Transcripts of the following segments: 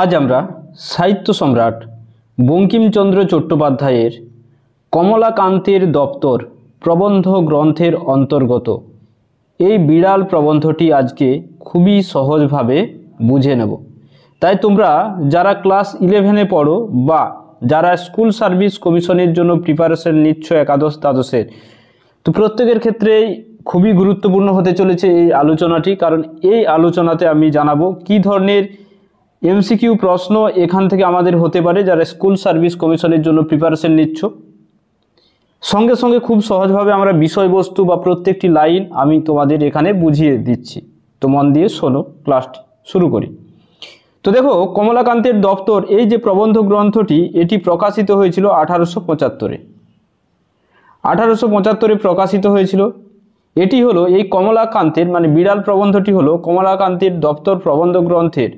আজ আমরা সাহিত্য সম্রাট বঙ্কিমচন্দ্র চট্টোপাধ্যায়ের কমলাকান্তের দপ্তর প্রবন্ধ গ্রন্থের অন্তর্গত এই বিড়াল প্রবন্ধটি আজকে খুবই সহজভাবে বুঝে নেব। তাই তোমরা যারা ক্লাস 11-এ পড়ো বা যারা স্কুল সার্ভিস কমিশনের জন্য প্রিপারেশন নিচ্ছ একাদশ দ্বাদশের, তো প্রত্যেকের ক্ষেত্রেই খুবই গুরুত্বপূর্ণ হতে চলেছে এই আলোচনাটি। কারণ এই আলোচনাতে আমি জানাবো কী ধরনের এমসিকিউ প্রশ্ন এখান থেকে আমাদের হতে পারে যারা স্কুল সার্ভিস কমিশনের জন্য প্রিপারেশন নিচ্ছ। সঙ্গে সঙ্গে খুব সহজভাবে আমরা বিষয়বস্তু বা প্রত্যেকটি লাইন আমি তোমাদের এখানে বুঝিয়ে দিচ্ছি। তো মন দিয়ে শোনো, ক্লাসটি শুরু করি। তো দেখো, কমলাকান্তের দপ্তর এই যে প্রবন্ধ গ্রন্থটি, এটি প্রকাশিত হয়েছিল 1875-এ। 1875-এ প্রকাশিত হয়েছিল। এটি হলো এই কমলাকান্তের মানে বিড়াল প্রবন্ধটি হলো কমলাকান্তের দপ্তর প্রবন্ধ গ্রন্থের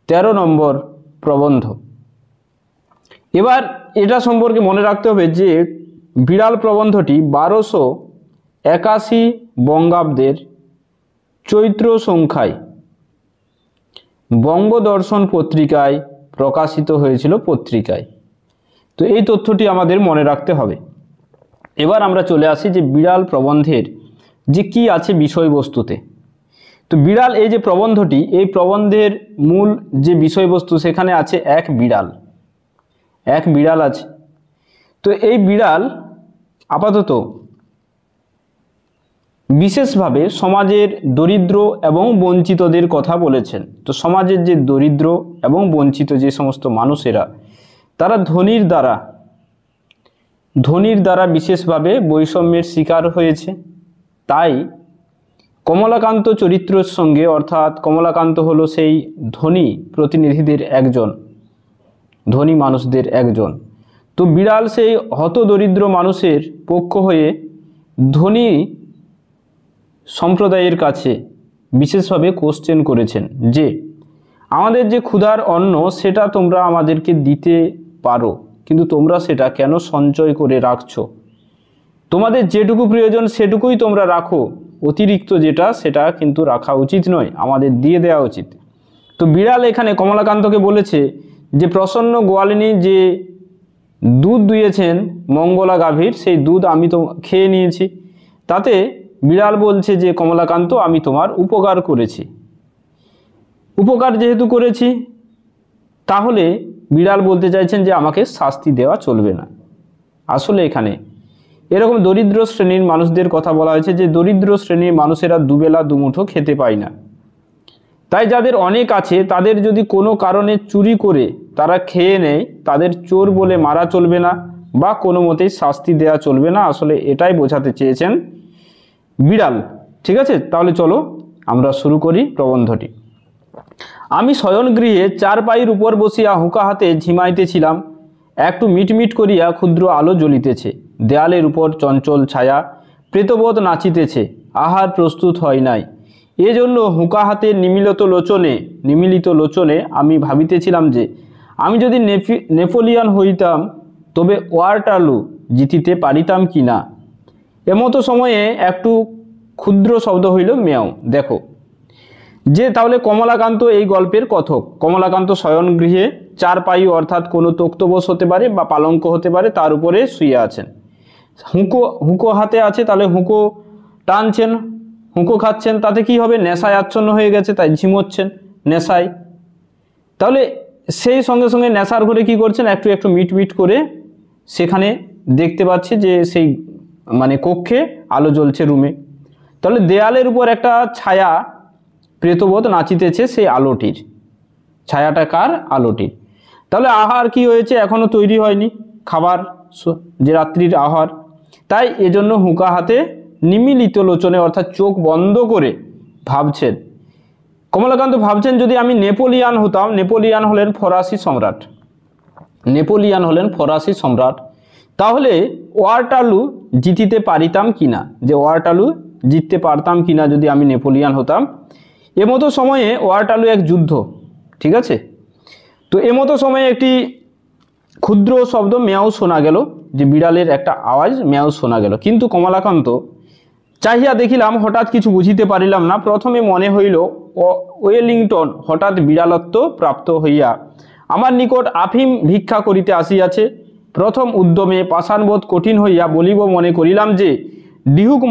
13 নম্বর প্রবন্ধ। এবার এটা সম্পর্কে মনে রাখতে হবে যে বিড়াল প্রবন্ধটি 1281 বঙ্গাব্দের চৈত্র সংখ্যায় বঙ্গদর্শন পত্রিকায় প্রকাশিত হয়েছিল পত্রিকায়। তো এই তথ্যটি আমাদের মনে রাখতে হবে। এবার আমরা চলে আসি যে বিড়াল প্রবন্ধের যে কি আছে বিষয়বস্তুতে। তো বিড়াল এই যে প্রবন্ধটি, এই প্রবন্ধের মূল যে বিষয়বস্তু সেখানে আছে এক বিড়াল আছে। তো এই বিড়াল আপাতত বিশেষভাবে সমাজের দরিদ্র এবং বঞ্চিতদের কথা বলেছেন। তো সমাজের যে দরিদ্র এবং বঞ্চিত যে সমস্ত মানুষেরা, তারা ধনীর দ্বারা বিশেষভাবে বৈষম্যের শিকার হয়েছে। তাই কমলাকান্ত চরিত্রের সঙ্গে, অর্থাৎ কমলাকান্ত হলো সেই ধনী প্রতিনিধিদের একজন, ধনী মানুষদের একজন। তো বিড়াল সেই হতদরিদ্র মানুষের পক্ষ হয়ে ধনী সম্প্রদায়ের কাছে বিশেষভাবে কোশ্চেন করেছেন যে আমাদের যে ক্ষুধার অন্ন সেটা তোমরা আমাদেরকে দিতে পারো, কিন্তু তোমরা সেটা কেন সঞ্চয় করে রাখছো? তোমাদের যেটুকু প্রয়োজন সেটুকুই তোমরা রাখো, অতিরিক্ত যেটা সেটা কিন্তু রাখা উচিত নয়, আমাদের দিয়ে দেওয়া উচিত। তো বিড়াল এখানে কমলাকান্তকে বলেছে যে প্রসন্ন গোয়ালিনী যে দুধ দুইয়েছেন মঙ্গলা গাভীর, সেই দুধ আমি তো খেয়ে নিয়েছি। তাতে বিড়াল বলছে যে কমলাকান্ত, আমি তোমার উপকার করেছি। উপকার যেহেতু করেছি, তাহলে বিড়াল বলতে চাইছেন যে আমাকে শাস্তি দেওয়া চলবে না। আসলে এখানে এরকম দরিদ্র শ্রেণীর মানুষদের কথা বলা হয়েছে যে দরিদ্র শ্রেণীর মানুষেরা দুবেলা দুমুঠো খেতে পায় না। তাই যাদের অনেক আছে তাদের যদি কোনো কারণে চুরি করে তারা খেয়ে নেয়, তাদের চোর বলে মারা চলবে না বা কোনো মতেই শাস্তি দেওয়া চলবে না। আসলে এটাই বোঝাতে চেয়েছেন বিড়াল। ঠিক আছে, তাহলে চলো আমরা শুরু করি প্রবন্ধটি। আমি শয়নগৃহে চারপাইয়ের উপর বসিয়া হুঁকা হাতে ঝিমাইতেছিলাম। একটু মিটমিট করিয়া ক্ষুদ্র আলো জ্বলিতেছে, দেয়ালের উপর চঞ্চল ছায়া প্রেতবৎ নাচিতেছে। আহার প্রস্তুত হয় নাই, এজন্য হুঁকা হাতে নিমিলিত লোচনে আমি ভাবিতেছিলাম যে আমি যদি নেপোলিয়ন হইতাম তবে ওয়াটারলু জিতিতে পারিতাম কি না। এমতো সময়ে একটু ক্ষুদ্র শব্দ হইল মেয়াও। দেখো যে তাহলে কমলাকান্ত এই গল্পের কথক। কমলাকান্ত শয়নগৃহে চারপাই অর্থাৎ কোনো তক্তপোষ হতে পারে বা পালঙ্ক হতে পারে, তার উপরে শুয়ে আছেন। হুঁকো হাতে আছে, তাহলে হুঁকো টানছেন, হুঁকো খাচ্ছেন। তাতে কি হবে? নেশায় আচ্ছন্ন হয়ে গেছে, তাই ঝিমোচ্ছেন নেশায়। তাহলে সেই সঙ্গে সঙ্গে নেশার ঘরে কি করছেন? একটু মিটমিট করে সেখানে দেখতে পাচ্ছি যে সেই মানে কক্ষে আলো জ্বলছে রুমে। তাহলে দেয়ালের উপর একটা ছায়া প্রেতবোধ নাচিতেছে, সেই আলোটির ছায়াটা কার? আলোটির। তাহলে আহার কি হয়েছে? এখনো তৈরি হয়নি খাবার, যে রাত্রির আহার। তাই এজন্য হুঁকা হাতে নিমিলিত লোচনে অর্থাৎ চোখ বন্ধ করে ভাবছেন। কমলাকান্ত ভাবছেন যদি আমি নেপোলিয়ান হতাম। নেপোলিয়ান হলেন ফরাসি সম্রাট, তাহলে ওয়াটারলু জিতিতে পারিতাম কিনা, যে ওয়াটারলু জিততে পারতাম কিনা যদি আমি নেপোলিয়ান হতাম। এমতো সময়ে ওয়াটারলু এক যুদ্ধ, ঠিক আছে। তো এমতো সময়ে একটি ক্ষুদ্র শব্দ মেয়াও শোনা গেল, যে বিড়ালের একটা আওয়াজ মেয়াও শোনা গেল। কিন্তু কমলাকান্ত চাহিয়া দেখিলাম হঠাৎ কিছু বুঝিতে পারিলাম না। প্রথমে মনে হইল ওয়েলিংটন হঠাৎ বিড়ালত্ব প্রাপ্ত হইয়া আমার নিকট আফিম ভিক্ষা করিতে আসিয়াছে। প্রথম উদ্যমে পাষাণবোধ কঠিন হইয়া বলিব মনে করিলাম যে ডিউক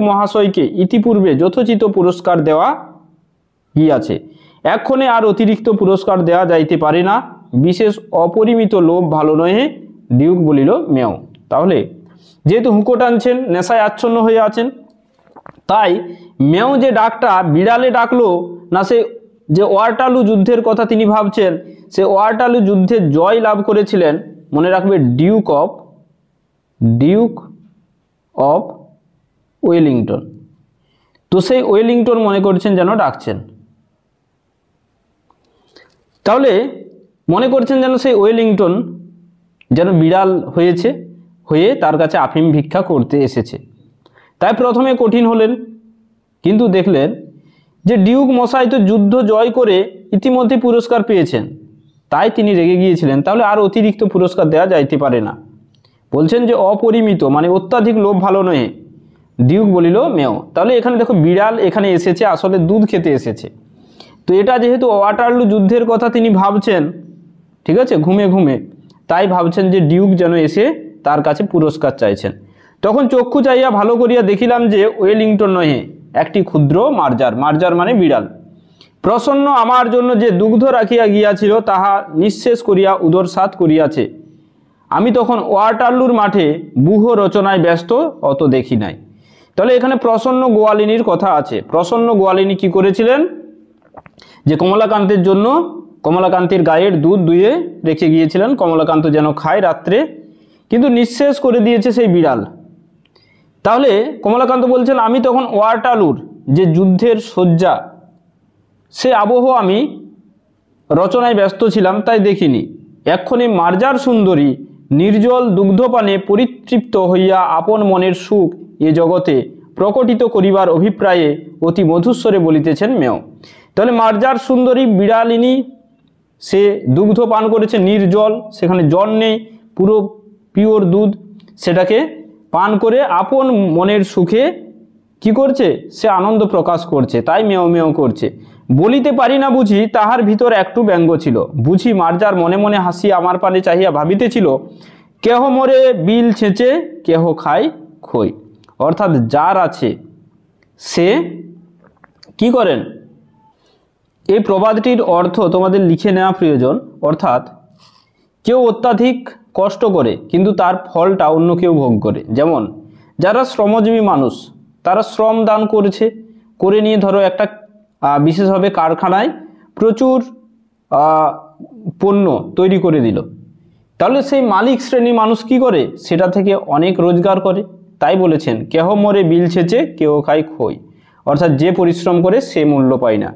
মহাশয়কে ইতিপূর্বে যথোচিত পুরস্কার দেওয়া গিয়াছে, এক্ষণে আর অতিরিক্ত পুরস্কার দেওয়া যাইতে পারে না। বিশেষ অপরিমিত লোভ ভালো নহে। ডিউক বলিল মেও। তাহলে যেহেতু হুঁকো টানছেন, নেশায় আচ্ছন্ন হয়ে আছেন, তাই মেও যে ডাকটা বিড়ালে ডাকলো না, সে যে ওয়াটারলু যুদ্ধের কথা তিনি ভাবছেন, সে ওয়াটারলু যুদ্ধে জয় লাভ করেছিলেন, মনে রাখবে, ডিউক অফ ওয়েলিংটন। তো সেই ওয়েলিংটন মনে করছেন যেন ডাকছেন। তাহলে মনে করছেন যেন সেই ওয়েলিংটন যেন বিড়াল হয়ে তার কাছে আফিম ভিক্ষা করতে এসেছে। তাই প্রথমে কঠিন হলেন, কিন্তু দেখলেন যে ডিউক মশাই তো যুদ্ধ জয় করে ইতিমধ্যে পুরস্কার পেয়েছেন, তাই তিনি রেগে গিয়েছিলেন। তাহলে আর অতিরিক্ত পুরস্কার দেওয়া যাইতে পারে না। বলছেন যে অপরিমিত মানে অত্যাধিক লোভ ভালো নয়। ডিউক বলিল মেও। তাহলে এখানে দেখো বিড়াল এখানে এসেছে, আসলে দুধ খেতে এসেছে। তো এটা যেহেতু ওয়াটারলু যুদ্ধের কথা তিনি ভাবছেন, ঠিক আছে, ঘুমে ঘুমে, তাই ভাবছেন যে ডিউক যেন এসে তার কাছে পুরস্কার চাইছেন। তখন চক্ষু চাইয়া ভালো করিয়া দেখিলাম যে ওয়েলিংটন নহে, একটি ক্ষুদ্র মার্জার মানে বিড়াল। প্রসন্ন আমার জন্য যে দুগ্ধ রাখিয়া গিয়াছিল তাহা নিঃশেষ করিয়া উদরসাৎ করিয়াছে। আমি তখন ওয়াটারলুর মাঠে ব্যূহ রচনায় ব্যস্ত, অত দেখি নাই। তাহলে এখানে প্রসন্ন গোয়ালিনীর কথা আছে। প্রসন্ন গোয়ালিনী কি করেছিলেন, যে কমলাকান্তের জন্য কমলাকান্তের গায়ের দুধ দুয়ে রেখে গিয়েছিলেন, কমলাকান্ত যেন খায় রাত্রে, কিন্তু নিঃশেষ করে দিয়েছে সেই বিড়াল। তাহলে কমলাকান্ত বলছেন আমি তখন ওয়াটারলুর যে যুদ্ধের শয্যা, সে আবহ আমি রচনায় ব্যস্ত ছিলাম, তাই দেখিনি। এক্ষণে মার্জার সুন্দরী নির্জল দুগ্ধপানে পরিতৃপ্ত হইয়া আপন মনের সুখ এ জগতে প্রকটিত করিবার অভিপ্রায়ে অতি মধুস্বরে বলিতেছেন মেও। তাহলে মার্জার সুন্দরী বিড়ালিনী, সে দুগ্ধ পান করেছে নির্জল, সেখানে জল নেই, পুরো পিওর দুধ, সেটাকে পান করে আপন মনের সুখে কি করছে, সে আনন্দ প্রকাশ করছে, তাই মেও মেও করছে। বলিতে পারি না বুঝি তাহার ভিতর একটু ব্যঙ্গ ছিল। বুঝি মার্জার মনে মনে হাসি আমার পানে চাহিয়া ভাবিতেছিল, কেহ মরে বিল ছেঁচে কেহ খায় খই। অর্থাৎ যার আছে সে কি করেন, এই প্রবাদটির অর্থ তোমাদের লিখে নেওয়া প্রয়োজন। অর্থাৎ কেউ অত্যাধিক কষ্ট করে কিন্তু তার ফলটা অন্য কেউ ভোগ করে। যেমন যারা শ্রমজীবী মানুষ, তারা শ্রম দান করেছে, করে নিয়ে ধরো একটা বিশেষভাবে কারখানায় প্রচুর পণ্য তৈরি করে দিল, তাহলে সেই মালিক শ্রেণী মানুষ কি করে, সেটা থেকে অনেক রোজগার করে। তাই বলেছেন কেহ মরে বিল ছেঁচে কেহ খায় খই, অর্থাৎ যে পরিশ্রম করে সে মূল্য পায় না।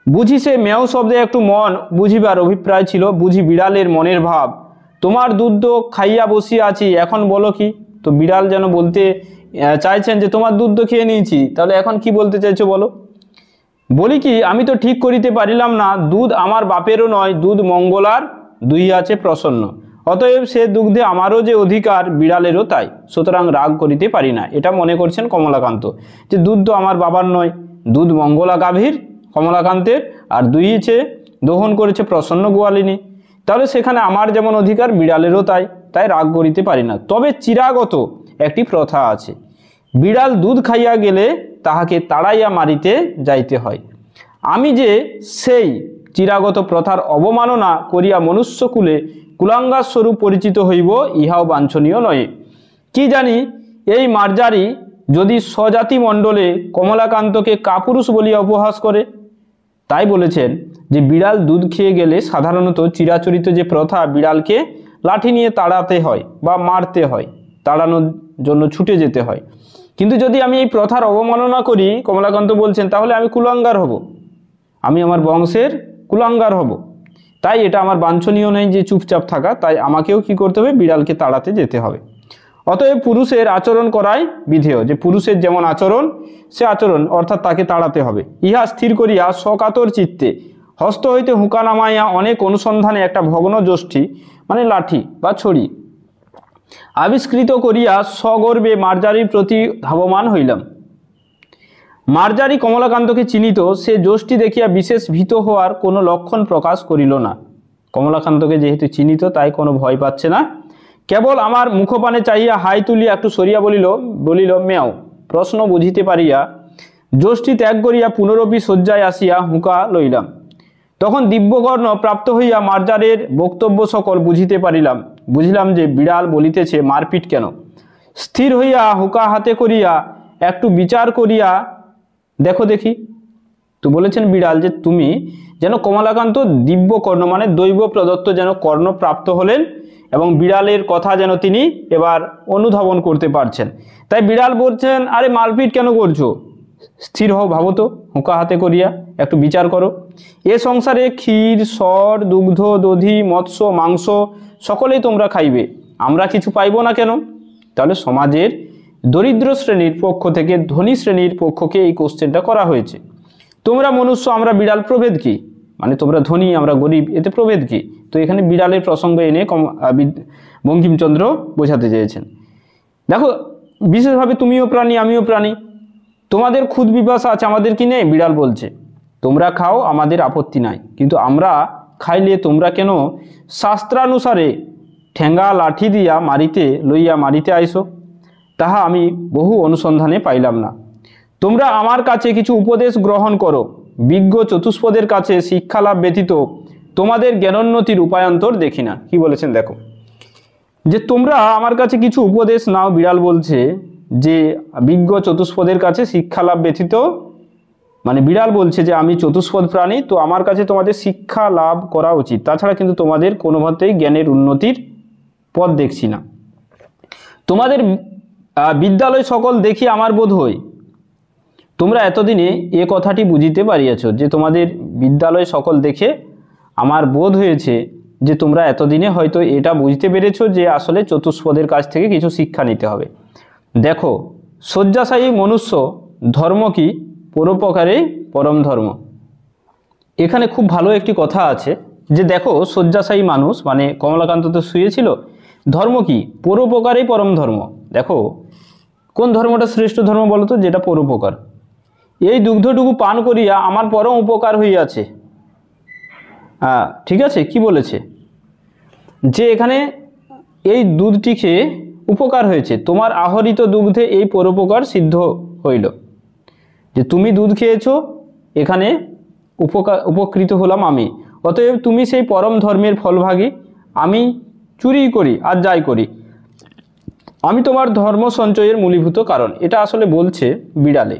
বুঝি সে মেও শব্দে একটু মন বুঝিবার অভিপ্রায় ছিল। বুঝি বিড়ালের মনের ভাব, তোমার দুধ খাইয়া বসিয়া আছি, এখন বলো কি। তো বিড়াল যেন বলতে চাইছেন যে তোমার দুধ খেয়ে নিয়েছি, তাহলে এখন কি বলতে চাইছো বলো। বলি কি, আমি তো ঠিক করিতে পারিলাম না, দুধ আমার বাপেরও নয়, দুধ মঙ্গলার, দুই আছে প্রসন্ন, অতএব সে দুগ্ধে আমারও যে অধিকার বিড়ালেরও তাই, সুতরাং রাগ করিতে পারি না। এটা মনে করছেন কমলাকান্ত, যে দুধ তো আমার বাবার নয়, দুধ মঙ্গলা গাভীর কমলাকান্তের, আর দুইছে দহন করেছে প্রসন্ন গোয়ালিনী, তাহলে সেখানে আমার যেমন অধিকার বিড়ালেরও তাই, তাই রাগ করিতে পারি না। তবে চিরাগত একটি প্রথা আছে, বিড়াল দুধ খাইয়া গেলে তাহাকে তাড়াইয়া মারিতে যাইতে হয়। আমি যে সেই চিরাগত প্রথার অবমাননা করিয়া মনুষ্যকুলে কুলাঙ্গার স্বরূপ পরিচিত হইব, ইহাও বাঞ্ছনীয় নয়। কি জানি এই মার্জারি যদি স্বজাতি মণ্ডলে কমলাকান্তকে কাপুরুষ বলিয়া উপহাস করে। তাই বলেছেন যে বিড়াল দুধ খেয়ে গেলে সাধারণত চিরাচরিত যে প্রথা, বিড়ালকে লাঠি নিয়ে তাড়াতে হয় বা মারতে হয়, তাড়ানোর জন্য ছুটে যেতে হয়। কিন্তু যদি আমি এই প্রথার অবমাননা করি, কমলাকান্ত বলছেন, তাহলে আমি কুলাঙ্গার হব, আমি আমার বংশের কুলাঙ্গার হব। তাই এটা আমার বাঞ্ছনীয় নেই যে চুপচাপ থাকা, তাই আমাকেও কি করতে হবে, বিড়ালকে তাড়াতে যেতে হবে। অতএব পুরুষের আচরণ করাই বিধেয়, যে পুরুষের যেমন আচরণ, সে আচরণ অর্থাৎ তাকে তাড়াতে হবে। ইহা স্থির করিয়া সকাতর চিত্তে হস্ত হইতে হুঁকা নামাইয়া অনেক অনুসন্ধানে একটা ভগ্ন যষ্টি মানে লাঠি বা ছড়ি আবিষ্কৃত করিয়া সগর্বে মার্জারির প্রতি ধাবমান হইলাম। মার্জারি কমলাকান্তকে চিনিত, সে যষ্টি দেখিয়া বিশেষ ভীত হওয়ার কোনো লক্ষণ প্রকাশ করিল না। কমলাকান্তকে যেহেতু চিনিত তাই কোনো ভয় পাচ্ছে না, কেবল আমার মুখপানে চাহিয়া হাই তুলিয়া একটু সরিয়া বলিল মেও। প্রশ্ন বুঝিতে পারিয়া যষ্টি ত্যাগ করিয়া পুনরপি শয্যায় আসিয়া হুঁকা লইলাম। তখন দিব্যকর্ণ প্রাপ্ত হইয়া মার্জারের বক্তব্য সকল বুঝিতে পারিলাম। বুঝিলাম যে বিড়াল বলিতেছে মারপিট কেন। স্থির হইয়া হুঁকা হাতে করিয়া একটু বিচার করিয়া দেখো দেখি। তো বলেছেন বিড়াল যে তুমি যেন কমলাকান্ত দিব্যকর্ণ মানে দৈব প্রদত্ত যেন কর্ণ প্রাপ্ত হলেন এবং বিড়ালের কথা যেন তিনি এবার অনুধাবন করতে পারছেন। তাই বিড়াল বলছেন আরে মারপিট কেন করছো, স্থির হও, ভাবো তো, হুঁকা হাতে করিয়া একটু বিচার করো। এ সংসারে ক্ষীর সর দুগ্ধ দধি মৎস্য মাংস সকলেই তোমরা খাইবে, আমরা কিছু পাইব না কেন? তাহলে সমাজের দরিদ্র শ্রেণীর পক্ষ থেকে ধনী শ্রেণীর পক্ষকে এই কোশ্চেনটা করা হয়েছে। তোমরা মনুষ্য আমরা বিড়াল, প্রভেদ কি? মানে তোমরা ধনী আমরা গরিব, এতে প্রভেদ কি? তো এখানে বিড়ালের প্রসঙ্গ এনে বঙ্কিমচন্দ্র বোঝাতে চেয়েছেন। দেখো বিশেষভাবে তুমিও প্রাণী আমিও প্রাণী, তোমাদের খুদ বিপাশা আছে আমাদের কি নেই? বিড়াল বলছে তোমরা খাও আমাদের আপত্তি নাই, কিন্তু আমরা খাইলে তোমরা কেন শাস্ত্রানুসারে ঠেঙ্গা লাঠি দিয়া লইয়া মারিতে আইসো? তাহা আমি বহু অনুসন্ধানে পাইলাম না। তোমরা আমার কাছে কিছু উপদেশ গ্রহণ করো, বিজ্ঞ চতুষ্পদের কাছে শিক্ষালাভ ব্যতীত তোমাদের জ্ঞানোন্নতির উপায়ান্তর দেখি না। কি বলেছেন দেখো, যে তোমরা আমার কাছে কিছু উপদেশ নাও। বিড়াল বলছে যে বিজ্ঞ চতুষ্পদের কাছে শিক্ষালাভ ব্যতীত, মানে বিড়াল বলছে যে আমি চতুষ্পদ প্রাণী, তো আমার কাছে তোমাদের শিক্ষা লাভ করা উচিত, তাছাড়া কিন্তু তোমাদের কোনোভাবেই জ্ঞানের উন্নতির পথ দেখছি না। তোমাদের বিদ্যালয় সকল দেখি আমার বোধ হয় তোমরা এতদিনে এ কথাটি বুঝিতে পারিয়াছ, যে তোমাদের বিদ্যালয় সকল দেখে আমার বোধ হয়েছে যে তোমরা এতদিনে হয়তো এটা বুঝতে পেরেছো যে আসলে চতুষ্পদের কাছ থেকে কিছু শিক্ষা নিতে হবে। দেখো শয্যাশায়ী মনুষ্য ধর্ম কি? পরোপকারে পরম ধর্ম। এখানে খুব ভালো একটি কথা আছে যে দেখো শয্যাশায়ী মানুষ মানে কমলাকান্ত তো শুয়েছিল, ধর্ম কি? পরোপকারেই পরম ধর্ম। দেখো কোন ধর্মটা শ্রেষ্ঠ ধর্ম বলো তো? যেটা পরোপকার। এই দুগ্ধটুকু পান করিয়া আমার পরম উপকার হইয়াছে। ঠিক আছে, কি বলেছে যে এখানে এই দুধটি খেয়ে উপকার হয়েছে, তোমার আহরিত দুগ্ধে এই পরোপকার সিদ্ধ হইল, যে তুমি দুধ খেয়েছো, এখানে উপকৃত হলাম আমি, অতএব তুমি সেই পরম ধর্মের ফলভাগী। আমি চুরি করি আর যাই করি, আমি তোমার ধর্ম সঞ্চয়ের মূলীভূত কারণ। এটা আসলে বলছে বিড়ালে,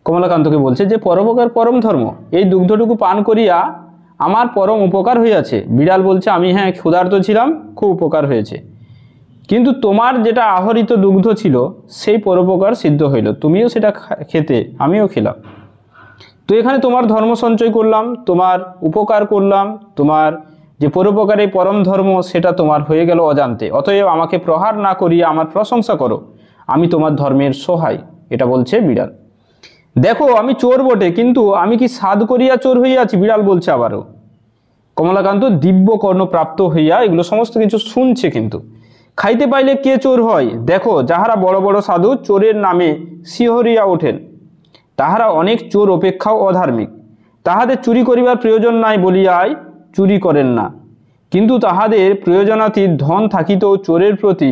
কমলাকান্তকে বলছে যে পরোপকার পরম ধর্ম, এই দুগ্ধটুকু পান করিয়া আমার পরম উপকার হইয়াছে। বিড়াল বলছে আমি হ্যাঁ ক্ষুধার্ত ছিলাম, খুব উপকার হয়েছে, কিন্তু তোমার যেটা আহরিত দুগ্ধ ছিল সেই পরোপকার সিদ্ধ হইল, তুমিও সেটা খেতে, আমিও খেলাম, তো এখানে তোমার ধর্ম সঞ্চয় করলাম, তোমার উপকার করলাম, তোমার যে পরোপকারে পরম ধর্ম সেটা তোমার হয়ে গেল অজান্তে। অতএব আমাকে প্রহার না করিয়া আমার প্রশংসা করো, আমি তোমার ধর্মের সহায়। এটা বলছে বিড়াল। দেখো আমি চোর বটে, কিন্তু আমি কি সাধ করিয়া চোর হইয়াছি? বিড়াল বলছে আবারও। কমলাকান্ত দিব্য কর্ণ প্রাপ্ত হইয়া এগুলো সমস্ত কিছু শুনছে, কিন্তু খাইতে পাইলে কে চোর হয়? দেখো যাহারা বড় বড় সাধু চোরের নামে শিহরিয়া ওঠেন, তাহারা অনেক চোর অপেক্ষাও অধার্মিক। তাহাদের চুরি করিবার প্রয়োজন নাই বলিয়াই চুরি করেন না, কিন্তু তাহাদের প্রয়োজনাতীত ধন থাকিতেও চোরের প্রতি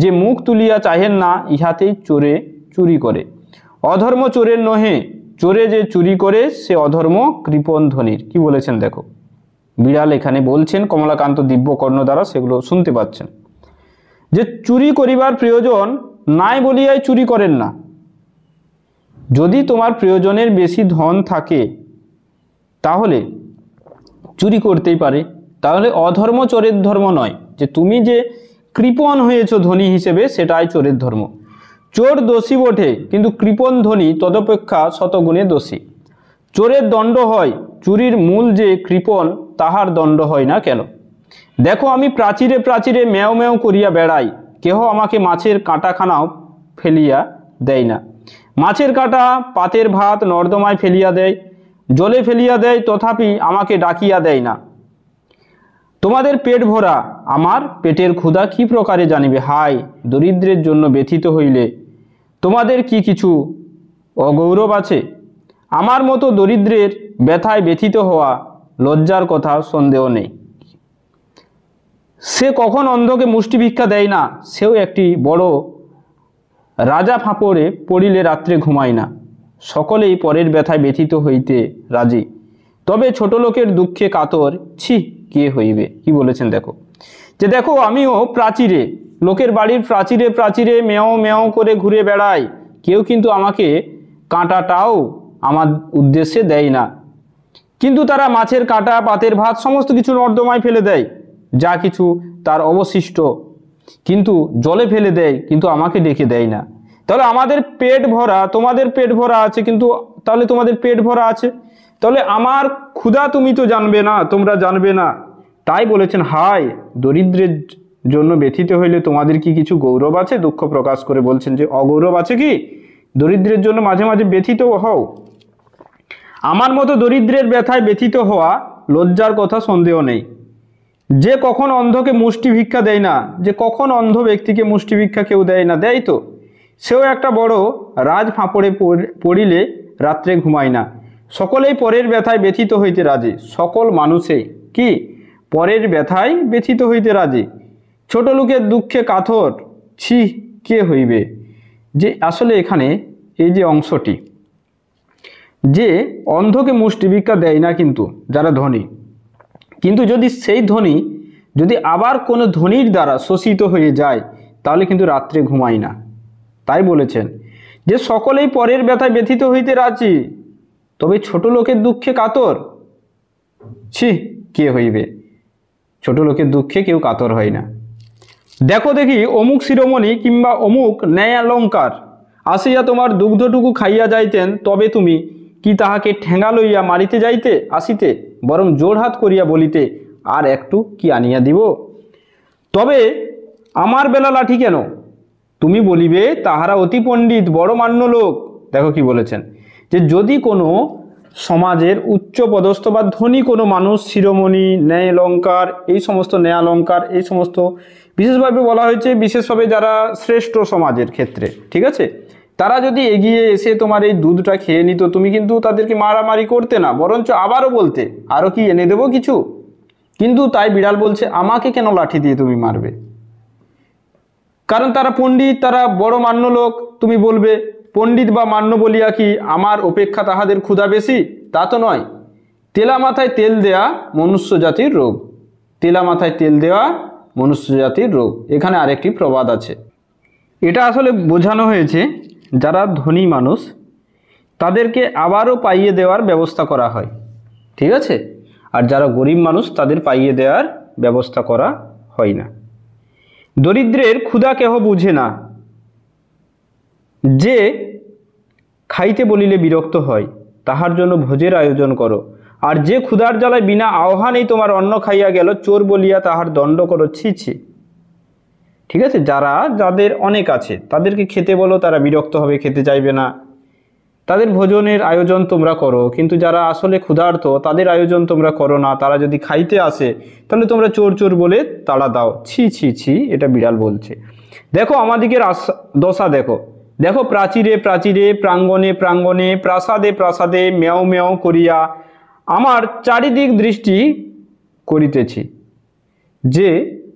যে মুখ তুলিয়া চাহেন না, ইহাতেই চোরে চুরি করে। অধর্ম চোরের নহে, চোরে যে চুরি করে সে অধর্ম কৃপণ ধনীর। কি বলেছেন দেখো, বিড়াল এখানে বলছেন, কমলাকান্ত দিব্যকর্ণ দ্বারা সেগুলো শুনতে পাচ্ছেন, যে চুরি করিবার প্রয়োজন নাই বলিয়াই চুরি করেন না। যদি তোমার প্রয়োজনের বেশি ধন থাকে তাহলে চুরি করতেই পারে, তাহলে অধর্ম চোরের ধর্ম নয়, যে তুমি যে কৃপণ হয়েছো ধনী হিসেবে সেটাই চোরের ধর্ম। চোর দোষী বটে, কিন্তু কৃপণ ধনী তদপেক্ষা শতগুণে দোষী। চোরের দণ্ড হয়, চুরির মূল যে কৃপণ তাহার দণ্ড হয় না কেন? দেখো আমি প্রাচীরে প্রাচীরে ম্যাও ম্যাও করিয়া বেড়াই, কেহ আমাকে মাছের কাঁটাখানাও ফেলিয়া দেয় না। মাছের কাঁটা পাতের ভাত নর্দমায় ফেলিয়া দেয়, জলে ফেলিয়া দেয়, তথাপি আমাকে ডাকিয়া দেয় না। তোমাদের পেট ভরা, আমার পেটের ক্ষুধা কি প্রকারে জানিবে? হায়, দরিদ্রের জন্য ব্যথিত হইলে তোমাদের কি কিছু অগৌরব আছে? আমার মতো দরিদ্রের ব্যথায় ব্যথিত হওয়া লজ্জার কথা সন্দেহ নেই। সে কখন অন্ধকে মুষ্টি ভিক্ষা দেয় না, সেও একটি বড় রাজা ফাঁপড়ে পড়িলে রাত্রে ঘুমায় না। সকলেই পরের ব্যথায় ব্যথিত হইতে রাজি, তবে ছোট লোকের দুঃখে কাতর ছি কে হইবে। কি বলেছেন দেখো, যে দেখো আমিও প্রাচীরে, লোকের বাড়ির প্রাচীরে প্রাচীরে মেও মেও করে ঘুরে বেড়াই, কেউ কিন্তু আমাকে কাঁটাটাও আমার উদ্দেশ্যে দেয় না। কিন্তু তারা মাছের কাঁটা, পাতের ভাত সমস্ত কিছু নর্দমায় ফেলে দেয়, যা কিছু তার অবশিষ্ট কিন্তু জলে ফেলে দেয়, কিন্তু আমাকে ডেকে দেয় না। তাহলে আমাদের পেট ভরা, তোমাদের পেট ভরা আছে, কিন্তু তাহলে তোমাদের পেট ভরা আছে, তাহলে আমার ক্ষুধা তুমি তো জানবে না, তোমরা জানবে না। তাই বলেছেন, হায় দরিদ্রের জন্য ব্যথিত হইলে তোমাদের কি কিছু গৌরব আছে? দুঃখ প্রকাশ করে বলছেন যে অগৌরব আছে কি? দরিদ্রের জন্য মাঝে মাঝে ব্যথিত হও। আমার মতো দরিদ্রের ব্যথায় ব্যথিত হওয়া লজ্জার কথা সন্দেহ নেই। যে কখন অন্ধকে মুষ্টি ভিক্ষা দেয় না, যে কখন অন্ধ ব্যক্তিকে মুষ্টি ভিক্ষা কেউ দেয় না, দেয় তো, সেও একটা বড় রাজ ফাঁপড়ে পড়িলে রাত্রে ঘুমায় না। সকলেই পরের ব্যথায় ব্যথিত হইতে রাজি, সকল মানুষে কি পরের ব্যথায় ব্যথিত হইতে রাজি, ছোট লোকের দুঃখে কাতর ছি কে হইবে। যে আসলে এখানে এই যে অংশটি, যে অন্ধকে মুষ্টি ভিক্ষা দেয় না কিন্তু যারা ধনী, কিন্তু যদি সেই ধনী যদি আবার কোনো ধনীর দ্বারা শোষিত হয়ে যায়, তাহলে কিন্তু রাত্রে ঘুমায় না। তাই বলেছেন যে সকলেই পরের ব্যথায় ব্যথিত হইতে রাজি, তবে ছোট লোকের দুঃখে কাতর ছি কে হইবে। ছোট লোকের দুঃখে কেউ কাতর হয় না। দেখো দেখি অমুক শিরোমণি কিংবা অমুক ন্যায়ালঙ্কার আসিয়া তোমার দুগ্ধটুকু খাইয়া যাইতেন, তবে তুমি কি তাহাকে ঠেঙ্গা লইয়া মারিতে যাইতে আসিতে, বরং জোড়হাত করিয়া বলিতে আর একটু কি আনিয়া দিব? তবে আমার বেলা লাঠি কেন? তুমি বলিবে তাহারা অতি পণ্ডিত বড় মান্য লোক। দেখো কি বলেছেন, যে যদি কোনো সমাজের উচ্চ পদস্থ বা ধনী কোনো মানুষ, শিরোমণি, ন্যায়ালঙ্কার, এই সমস্ত ন্যায়ালঙ্কার, এই সমস্ত বিশেষভাবে বলা হয়েছে, বিশেষভাবে যারা শ্রেষ্ঠ সমাজের ক্ষেত্রে, ঠিক আছে, তারা যদি এগিয়ে এসে তোমার এই দুধটা খেয়ে নিত, তুমি কিন্তু তাদেরকে মারামারি করতে না, বরঞ্চ আবারও বলতে আরও কি এনে দেবো কিছু। কিন্তু তাই বিড়াল বলছে আমাকে কেন লাঠি দিয়ে তুমি মারবে? কারণ তারা পণ্ডিত, তারা বড় মান্য লোক। তুমি বলবে পণ্ডিত বা মান্য বলিয়া কি আমার অপেক্ষা তাহাদের ক্ষুধা বেশি? তা তো নয়। তেলা মাথায় তেল দেয়া মনুষ্য জাতির রোগ, তেলা মাথায় তেল দেওয়া মনুষ্য জাতির রোগ। এখানে আরেকটি প্রবাদ আছে, এটা আসলে বোঝানো হয়েছে যারা ধনী মানুষ তাদেরকে আবারও পাইয়ে দেওয়ার ব্যবস্থা করা হয়, ঠিক আছে, আর যারা গরিব মানুষ তাদের পাইয়ে দেওয়ার ব্যবস্থা করা হয় না। দরিদ্রের ক্ষুধা কেহ বুঝে না, যে খাইতে বলিলে বিরক্ত হয় তাহার জন্য ভোজের আয়োজন করো, আর যে ক্ষুধার জ্বালায় বিনা আহ্বানেই তোমার অন্ন খাইয়া গেল, চোর বলিয়া তাহার দণ্ড করো ছি ছি। ঠিক আছে, যাদের অনেক আছে তাদেরকে খেতে বলো, তারা বিরক্ত হবে, খেতে চাইবে না, তাদের ভোজনের আয়োজন তোমরা করো। কিন্তু যারা আসলে ক্ষুধার্ত তাদের আয়োজন তোমরা করো না, তারা যদি খাইতে আসে তাহলে তোমরা চোর চোর বলে তাড়া দাও, ছি ছি ছি। এটা বিড়াল বলছে। দেখো আমাদিকের দশা দেখো, দেখো প্রাচীরে প্রাচীরে, প্রাঙ্গণে প্রাঙ্গণে, প্রাসাদে প্রাসাদে মেও মেও করিয়া আমার চারিদিক দৃষ্টি করিতেছি। যে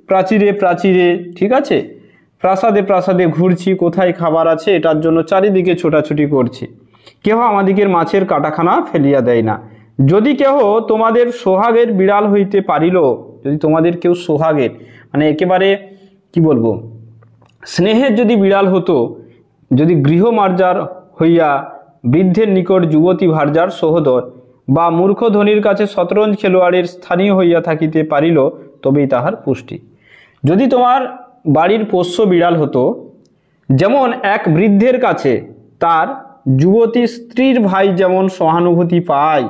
প্রাচীরে প্রাচীরে, ঠিক আছে, প্রাসাদে প্রাসাদে ঘুরছি, কোথায় খাবার আছে এটার জন্য চারিদিকে ছোটাছুটি করছি, কেহ আমাদিগের মাছের কাটাখানা ফেলিয়া দেয় না। যদি কেহ তোমাদের সোহাগের বিড়াল হইতে পারিল, যদি তোমাদের কেউ সোহাগের মানে একেবারে কি বলবো স্নেহের যদি বিড়াল হতো, যদি গৃহমার্জার হইয়া বৃদ্ধের নিকট যুবতী ভার্যার সহোদর, বা মূর্খ ধনীর কাছে শতরঞ্জ খেলোয়াড়ের স্থানীয় হইয়া থাকিতে পারিল, তবেই তাহার পুষ্টি। যদি তোমার বাড়ির পোষ্য বিড়াল হতো, যেমন এক বৃদ্ধের কাছে তার যুবতী স্ত্রীর ভাই যেমন সহানুভূতি পায়,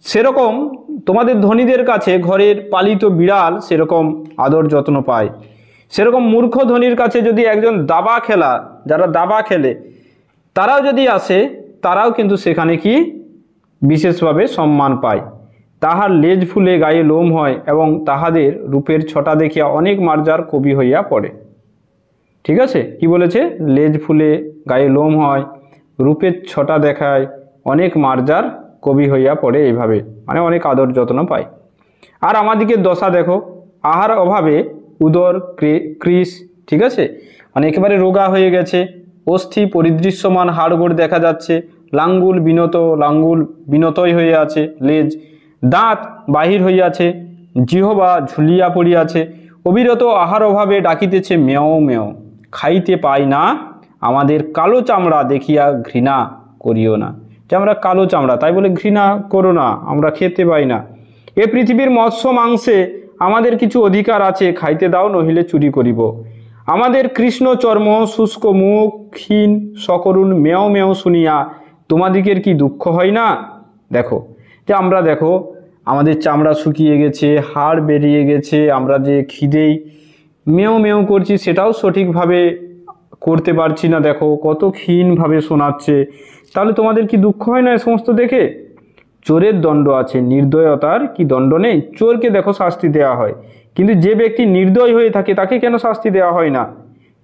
সেরকম তোমাদের ধনীদের কাছে ঘরের পালিত বিড়াল সেরকম আদর যত্ন পায়। সেরকম মূর্খ ধনীর কাছে যদি একজন দাবা খেলা, যারা দাবা খেলে তারাও যদি আসে, তারাও কিন্তু সেখানে কি বিশেষভাবে সম্মান পায়। তাহার লেজ ফুলে গায়ে লোম হয় এবং তাহাদের রূপের ছটা দেখিয়া অনেক মার্জার কবি হইয়া পড়ে। ঠিক আছে, কি বলেছে? লেজ ফুলে গায়ে লোম হয়, রূপের ছটা দেখায়, অনেক মার্জার কবি হইয়া পড়ে, এইভাবে মানে অনেক আদর যত্ন পায়। আর আমাদিকে দশা দেখো, আহার অভাবে উদর কৃষ, ঠিক আছে, মানে একেবারে রোগা হয়ে গেছে, অস্থি পরিদৃশ্যমান হাড়গোড় দেখা যাচ্ছে, লাঙ্গুল বিনতই হয়ে আছে লেজ, দাঁত বাহির হইয়াছে, জিহ্বা ঝুলিয়া পড়িয়াছে, অবিরত আহার অভাবে ডাকিতেছে মেও মেও, খাইতে পাই না, আমাদের কালো চামড়া দেখিয়া ঘৃণা করিও না। যে আমরা কালো চামড়া, তাই বলে ঘৃণা করো না, আমরা খেতে পাই না। এ পৃথিবীর মৎস্য মাংসে আমাদের কিছু অধিকার আছে, খাইতে দাও, নহিলে চুরি করিব। আমাদের কৃষ্ণ চর্ম, শুষ্ক মুখ, ক্ষীণ সকরুণ মেও মেও শুনিয়া তোমাদিগের কি দুঃখ হয় না? দেখো যে আমরা, দেখো আমাদের চামড়া শুকিয়ে গেছে, হাড় বেরিয়ে গেছে, আমরা যে খিদেই মেও মেও করছি সেটাও সঠিকভাবে করতে পারছি না, দেখো কত ক্ষীণভাবে শোনাচ্ছে, তাহলে তোমাদের কি দুঃখ হয় না এ সমস্ত দেখে? চোরের দণ্ড আছে, নির্দয়তার কি দণ্ড নেই? চোরকে দেখো শাস্তি দেওয়া হয়, কিন্তু যে ব্যক্তি নির্দয় হয়ে থাকে তাকে কেন শাস্তি দেওয়া হয় না?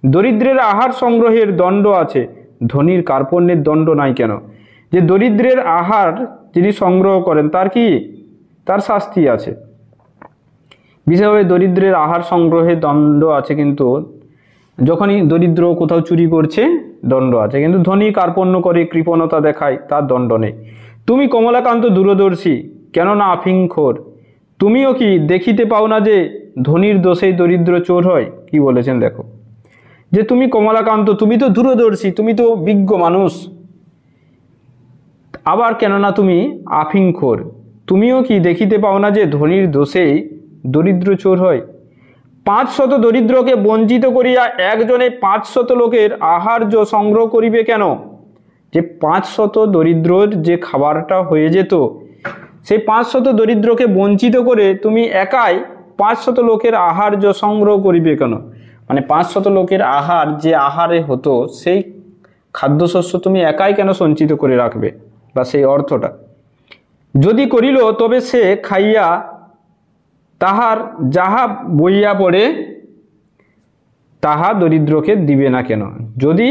দরিদ্রের আহার সংগ্রহের দণ্ড আছে, ধনীর কার্পণ্যের দণ্ড নাই কেন? যে দরিদ্রের আহার যিনি সংগ্রহ করেন তার শাস্তি আছে, বিশেষভাবে দরিদ্রের আহার সংগ্রহের দণ্ড আছে, কিন্তু যখনই দরিদ্র কোথাও চুরি করছে দণ্ড আছে, কিন্তু ধনী কার্পণ্য করে কৃপণতা দেখায় তার দণ্ড নেই। তুমি কমলাকান্ত দূরদর্শী, কেননা আফিংখোর, তুমিও কি দেখিতে পাও না যে ধনীর দোষেই দরিদ্র চোর হয়? কি বলেছেন দেখো, যে তুমি কমলাকান্ত, তুমি তো দূরদর্শী, তুমি তো বিজ্ঞ মানুষ, আবার কেননা তুমি আফিংখোর, তুমিও কি দেখিতে পাও না যে ধনীর দোষেই দরিদ্র চোর হয়? 500 দরিদ্রকে বঞ্চিত করিয়া একজনে 500 লোকের আহার্য সংগ্রহ করিবে কেন? যে 500 দরিদ্রর যে খাবারটা হয়ে যেত, সেই 500 দরিদ্রকে বঞ্চিত করে তুমি একাই 500 লোকের আহার্য সংগ্রহ করিবে কেন? মানে 500 লোকের আহার যে আহারে হতো, সেই খাদ্যশস্য তুমি একাই কেন সঞ্চিত করে রাখবে, বা সেই অর্থটা যদি করিল, তবে সে খাইয়া তাহার যাহা বইয়া পড়ে তাহা দরিদ্রকে দিবে না কেন? যদি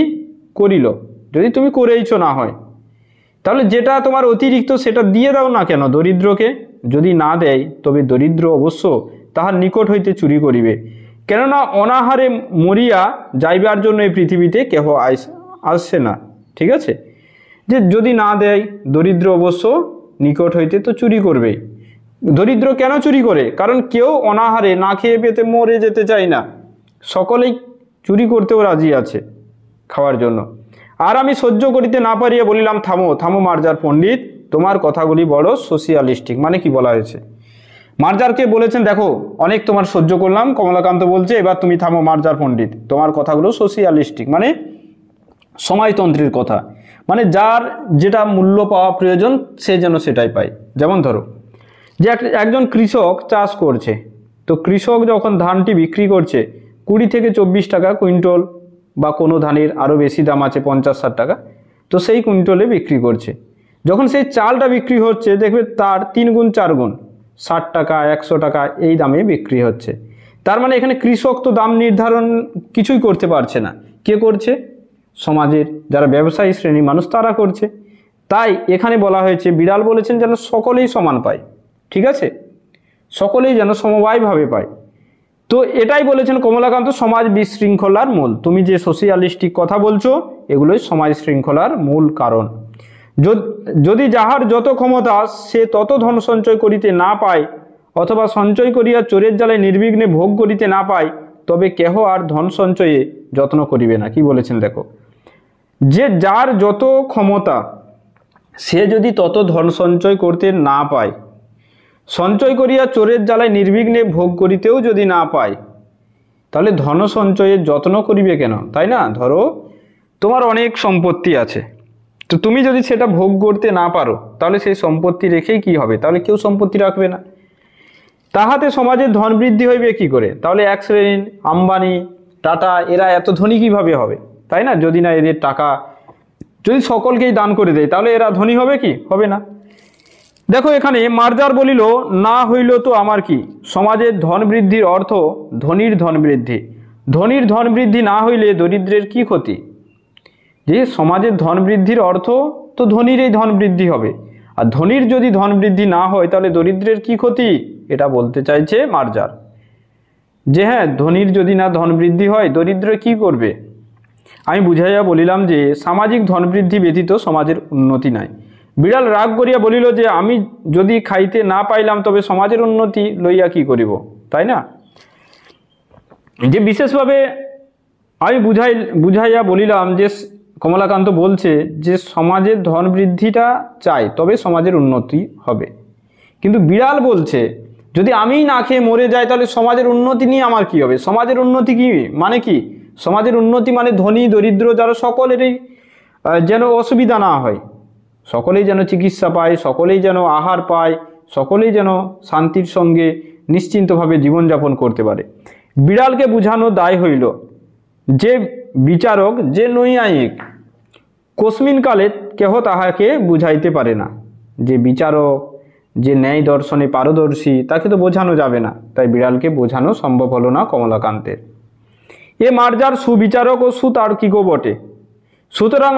করিল, যদি তুমি করেইছো না হয়, তাহলে যেটা তোমার অতিরিক্ত সেটা দিয়ে দাও না কেন দরিদ্রকে? যদি না দেয় তবে দরিদ্র অবশ্য তাহার নিকট হইতে চুরি করিবে, কেননা অনাহারে মরিয়া যাইবার জন্য এই পৃথিবীতে কেহ আসছে না। ঠিক আছে, যে যদি না দেয় দরিদ্র অবশ্য নিকট হইতে তো চুরি করবেই। দরিদ্র কেন চুরি করে? কারণ কেউ অনাহারে না খেয়ে পেতে মরে যেতে চায় না, সকলেই চুরি করতেও রাজি আছে খাওয়ার জন্য। আর আমি সহ্য করিতে না পারিয়া বলিলাম, থামো থামো মার্জার পণ্ডিত, তোমার কথাগুলি বড় সোশিয়ালিস্টিক। মানে কি বলা হয়েছে? মার্জারকে বলেছেন, দেখো অনেক তোমার সহ্য করলাম, কমলাকান্ত বলছে এবার তুমি থামো মার্জার পণ্ডিত, তোমার কথাগুলো সোশিয়ালিস্টিক, মানে সমাজতন্ত্রের কথা, মানে যার যেটা মূল্য পাওয়া প্রয়োজন সে যেন সেটাই পায়। যেমন ধরো যে একজন কৃষক চাষ করছে, তো কৃষক যখন ধানটি বিক্রি করছে 20 থেকে 24 টাকা কুইন্টল, বা কোনো ধানের আরও বেশি দাম আছে 50-60 টাকা, তো সেই কুইন্টলে বিক্রি করছে। যখন সেই চালটা বিক্রি হচ্ছে দেখবে তার 3 গুণ 4 গুণ 60 টাকা 100 টাকা এই দামে বিক্রি হচ্ছে। তার মানে এখানে কৃষক তো দাম নির্ধারণ কিছুই করতে পারছে না, কে করছে? সমাজের যারা ব্যবসায়ী শ্রেণী মানুষ তারা করছে। তাই এখানে বলা হয়েছে, বিড়াল বলেছেন যেন সকলেই সমান পায়। ঠিক আছে, সকলেই যেন সমবায়ভাবে পায়। তো এটাই বলেছেন কমলাকান্ত, সমাজ বিশৃঙ্খলার মূল। তুমি যে সোশিয়ালিস্টিক কথা বলছো এগুলোই সমাজ শৃঙ্খলার মূল কারণ। যদি যাহার যত ক্ষমতা সে তত ধন সঞ্চয় করিতে না পায়, অথবা সঞ্চয় করিয়া চোরের জালে নির্বিঘ্নে ভোগ করিতে না পায়, তবে কেহ আর ধন সঞ্চয়ে যত্ন করিবে না। কি বলেছেন দেখো, যে যার যত ক্ষমতা সে যদি তত ধন সঞ্চয় করতে না পায়, সঞ্চয় করিয়া চোরের জ্বালায় নির্বিঘ্নে ভোগ করিতেও যদি না পায়, তাহলে ধন সঞ্চয়ের যত্ন করিবে কেন? তাই না? ধরো তোমার অনেক সম্পত্তি আছে, তো তুমি যদি সেটা ভোগ করতে না পারো, তাহলে সেই সম্পত্তি রেখেই কি হবে? তাহলে কেউ সম্পত্তি রাখবে না। তাহাতে সমাজের ধন বৃদ্ধি হইবে কি করে? তাহলে এক শ্রেণীর আম্বানি, টাটা এরা এত ধনী কিভাবে হবে? তাই না? যদি না এদের টাকা যদি সকলকেই দান করে দেয়, তাহলে এরা ধনী হবে কি? হবে না। দেখো এখানে মার্জার বলিল, না হইল তো আমার কি। সমাজের ধন বৃদ্ধির অর্থ ধনীর ধন বৃদ্ধি। ধনীর ধন বৃদ্ধি না হইলে দরিদ্রের কি ক্ষতি। যে সমাজের ধন বৃদ্ধির অর্থ তো ধনীর এই ধন বৃদ্ধি হবে, আর ধনীর যদি ধন বৃদ্ধি না হয় তাহলে দরিদ্রের কি ক্ষতি, এটা বলতে চাইছে মার্জার। যে হ্যাঁ, ধনীর যদি না ধন বৃদ্ধি হয় দরিদ্র কি করবে। আমি বুঝাইয়া বলিলাম যে সামাজিক ধন বৃদ্ধি ব্যতীত সমাজের উন্নতি নাই। বিড়াল রাগ করিয়া বলিল যে আমি যদি খাইতে না পাইলাম তবে সমাজের উন্নতি লইয়া কি করিব, তাই না। যে বিশেষভাবে আমি বুঝাইয়া বলিলাম যে কমলাকান্ত বলছে যে সমাজের ধন বৃদ্ধিটা চাই তবে সমাজের উন্নতি হবে, কিন্তু বিড়াল বলছে যদি আমি না খেয়ে মরে যাই তাহলে সমাজের উন্নতি নিয়ে আমার কি হবে। সমাজের উন্নতি কি মানে কি, সমাজের উন্নতি মানে ধনী দরিদ্র যারা সকলেরই যেন অসুবিধা না হয়, সকলেই যেন চিকিৎসা পায়, সকলেই যেন আহার পায়, সকলেই যেন শান্তির সঙ্গে নিশ্চিন্তভাবে জীবনযাপন করতে পারে। বিড়ালকে বুঝানো দায় হইল যে বিচারক যে নৈয়ায়িক কস্মিনকালে কেহ তাহাকে বুঝাইতে পারে না। যে বিচারক যে ন্যায় দর্শনে পারদর্শী তাকে তো বোঝানো যাবে না, তাই বিড়ালকে বোঝানো সম্ভব হলো না কমলাকান্তের। এ মার্জার সুবিচারক ও সুতার্কিকও বটে, সুতরাং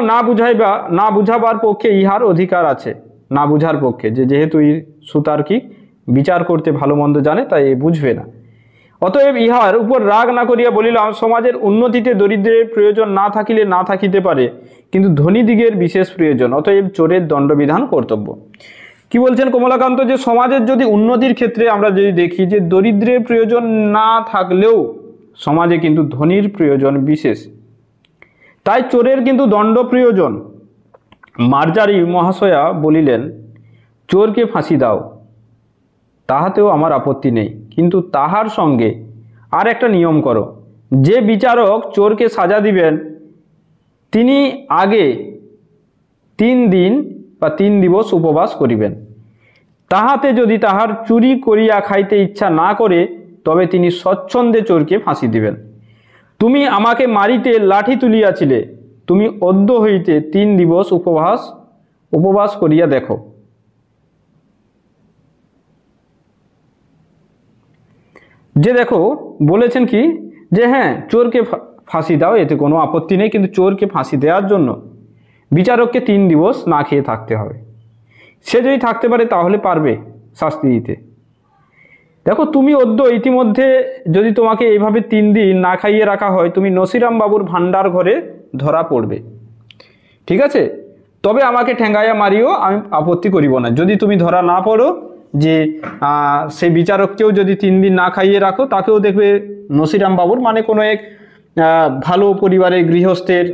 না বুঝাবার পক্ষে ইহার অধিকার আছে। না বুঝার পক্ষে, যে যেহেতু সুতার্কিক বিচার করতে ভালো মন্দ জানে তাই এ বুঝবে না। অতএব ইহার উপর রাগ না করিয়া বলিলাম সমাজের উন্নতিতে দরিদ্রের প্রয়োজন না থাকিলে না থাকিতে পারে, কিন্তু ধনীদিগের বিশেষ প্রয়োজন, অতএব চোরের দণ্ডবিধান কর্তব্য। কি বলছেন কমলাকান্ত, যে সমাজের যদি উন্নতির ক্ষেত্রে আমরা যদি দেখি যে দরিদ্রের প্রয়োজন না থাকলেও সমাজে কিন্তু ধনীর প্রয়োজন বিশেষ, তাই চোরের কিন্তু দণ্ড প্রয়োজন। মার্জারি মহাশয়া বলিলেন চোরকে ফাঁসি দাও, তাহাতেও আমার আপত্তি নেই, কিন্তু তাহার সঙ্গে আর একটা নিয়ম করো, যে বিচারক চোরকে সাজা দিবেন তিনি আগে 3 দিন বা 3 দিবস উপবাস করিবেন। তাহাতে যদি তাহার চুরি করিয়া খাইতে ইচ্ছা না করে তবে তিনি স্বচ্ছন্দে চোরকে ফাঁসি দিবেন। তুমি আমাকে মারিতে লাঠি তুলিয়াছিলে, তুমি অদ্য হইতে 3 দিবস উপবাস করিয়া দেখো। যে দেখো বলেছেন কি, যে হ্যাঁ চোরকে ফাঁসি দাও, এতে কোনো আপত্তি নেই, কিন্তু চোরকে ফাঁসি দেওয়ার জন্য বিচারককে 3 দিবস না খেয়ে থাকতে হবে। সে যদি থাকতে পারে তাহলে পারবে শাস্তি দিতে। দেখো তুমি ইতিমধ্যে যদি তোমাকে এইভাবে 3 দিন না খাইয়ে রাখা হয় তুমি নসিরাম বাবুর ভান্ডার ঘরে ধরা পড়বে, ঠিক আছে। তবে আমাকে ঠেঙ্গাইয়া মারিও, আমি আপত্তি করিব না। যদি তুমি ধরা না পড়ো, যে সেই বিচারককেও যদি 3 দিন না খাইয়ে রাখো, তাকেও দেখবে নসিরাম বাবুর মানে কোনো এক ভালো পরিবারের গৃহস্থের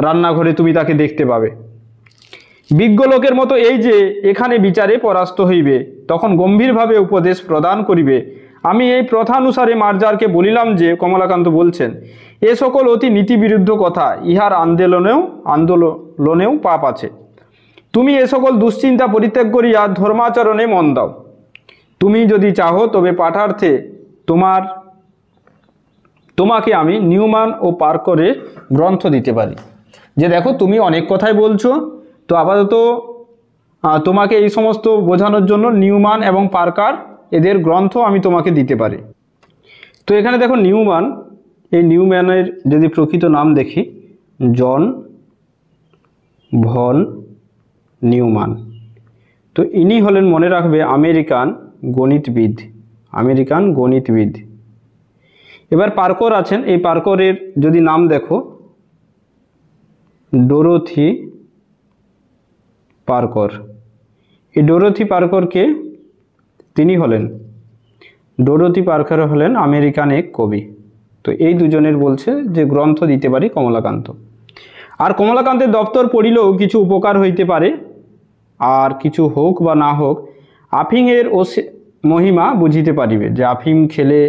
রান্নাঘরে তুমি তাকে দেখতে পাবে। বিজ্ঞ লোকের মতো এই যে এখানে বিচারে পরাস্ত হইবে, তখন গম্ভীরভাবে উপদেশ প্রদান করিবে। আমি এই প্রথানুসারে মার্জারকে বলিলাম যে কমলাকান্ত বলছেন এ সকল অতি নীতিবিরুদ্ধ কথা, ইহার আন্দোলনেও পাপ আছে। তুমি এ সকল দুশ্চিন্তা পরিত্যাগ করিয়া ধর্মাচরণে মন দাও। তুমি যদি চাহো তবে পাঠার্থে তোমাকে আমি নিউম্যান ও পার্করের গ্রন্থ দিতে পারি। যে দেখো তুমি অনেক কথাই বলছো, তো আপাতত তোমাকে এই সমস্ত বোঝানোর জন্য নিউম্যান এবং পার্কার এদের গ্রন্থ আমি তোমাকে দিতে পারি। তো এখানে দেখো নিউম্যান, এই নিউম্যানের যদি প্রকৃত নাম দেখি জন ভন নিউম্যান। তো ইনি হলেন, মনে রাখবে, আমেরিকান গণিতবিদ। এবার পার্কর আছেন, এই পার্করের যদি নাম দেখো ডোরোথি পার্কর। এই ডোরোথি পার্করকে ডোরোথি পার্কর হলেন আমেরিকান এক কবি। তো এই দুজনের বলছে যে গ্রন্থ দিতে পারি কমলাকান্ত। আর কমলাকান্তের দপ্তর পড়িলেও কিছু উপকার হইতে পারে, আর কিছু হোক বা না হোক আফিংয়ের মহিমা বুঝিতে পারিবে। যে আফিম খেলে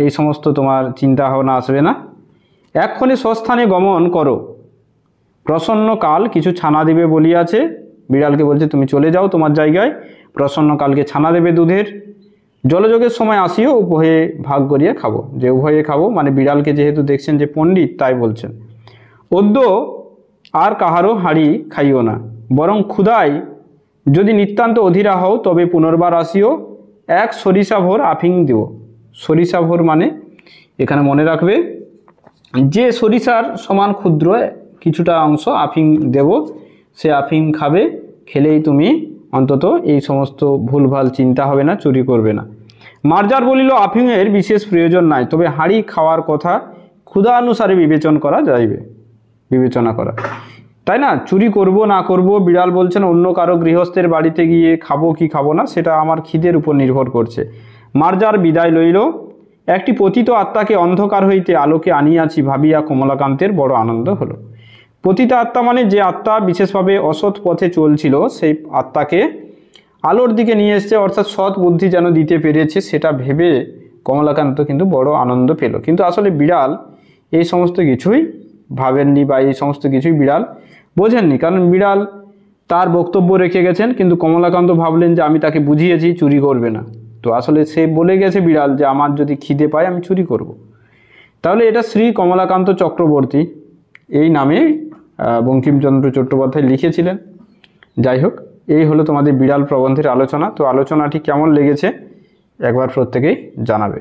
এই সমস্ত তোমার চিন্তা ভাবনা আসবে না। এক্ষণে স্বস্থানে গমন করো, প্রসন্নকাল কিছু ছানা দেবে বলিয়াছে। বিড়ালকে বলছে তুমি চলে যাও তোমার জায়গায়, প্রসন্নকালকে ছানা দেবে দুধের। জলযোগের সময় আসিও, উভয়ে ভাগ করিয়া খাবো। যে উভয়ে খাবো মানে বিড়ালকে যেহেতু দেখছেন যে পণ্ডিত তাই বলছেন। অদ্য আর কাহারও হাঁড়ি খাইও না, বরং ক্ষুধায় যদি নিতান্ত অধীরা হও তবে পুনর্বার আসিও, এক সরিষা ভোর আফিং দেব। সরিষা ভোর মানে এখানে মনে রাখবে যে সরিষার সমান ক্ষুদ্র কিছুটা অংশ আফিং দেব, সে আফিং খাবে, খেলেই তুমি অন্তত এই সমস্ত ভুলভাল চিন্তা হবে না, চুরি করবে না। মার্জার বলিল, আফিংয়ের বিশেষ প্রয়োজন নাই, তবে হাঁড়ি খাওয়ার কথা ক্ষুধা অনুসারে বিবেচনা করা, তাই না? চুরি করব না করব, বিড়াল বলছেন অন্য কারো গৃহস্থের বাড়িতে গিয়ে খাবো কি খাবো না সেটা আমার খিদের উপর নির্ভর করছে। মার্জার বিদায় লইল। একটি পতিত আত্মাকে অন্ধকার হইতে আলোকে আনিয়াছি ভাবিয়া কমলাকান্তের বড় আনন্দ হলো। পতিত আত্মা মানে যে আত্মা বিশেষভাবে অসৎ পথে চলছিল, সেই আত্মাকে আলোর দিকে নিয়ে এসছে, অর্থাৎ সৎ বুদ্ধি যেন দিতে পেরেছে, সেটা ভেবে কমলাকান্ত কিন্তু বড় আনন্দ পেল। কিন্তু আসলে বিড়াল এই সমস্ত কিছুই ভাবেননি বা এই সমস্ত কিছুই বিড়াল বোঝেননি, কারণ বিড়াল তার বক্তব্য রেখে গেছেন, কিন্তু কমলাকান্ত ভাবলেন যে আমি তাকে বুঝিয়েছি চুরি করবে না। তো আসলে সে বলে গেছে বিড়াল যে আমার যদি খিদে পায় আমি চুরি করব। তাহলে এটা শ্রী কমলাকান্ত চক্রবর্তী এই নামে বঙ্কিমচন্দ্র চট্টোপাধ্যায় লিখেছিলেন। যাই হোক, এই হলো তোমাদের বিড়াল প্রবন্ধের আলোচনা। তো আলোচনাটি কেমন লেগেছে একবার প্রত্যেকেই জানাবে।